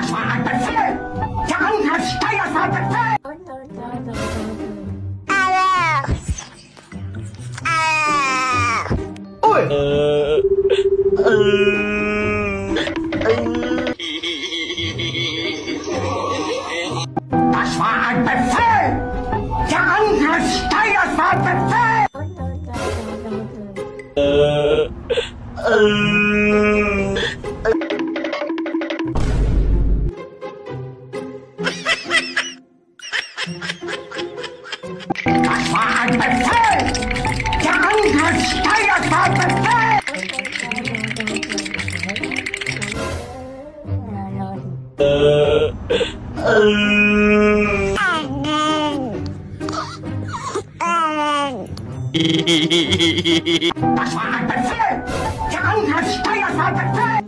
Das war ein Befehl! Der Angriff Steyrs war Befehl! Das war ein Befehl! Der Angriff Steyrs war Befehl! Das war ein Befehl! Der Angriff Steyrs war Befehl! Das war ein Befehl! Der Angriff Steyrs war Befehl!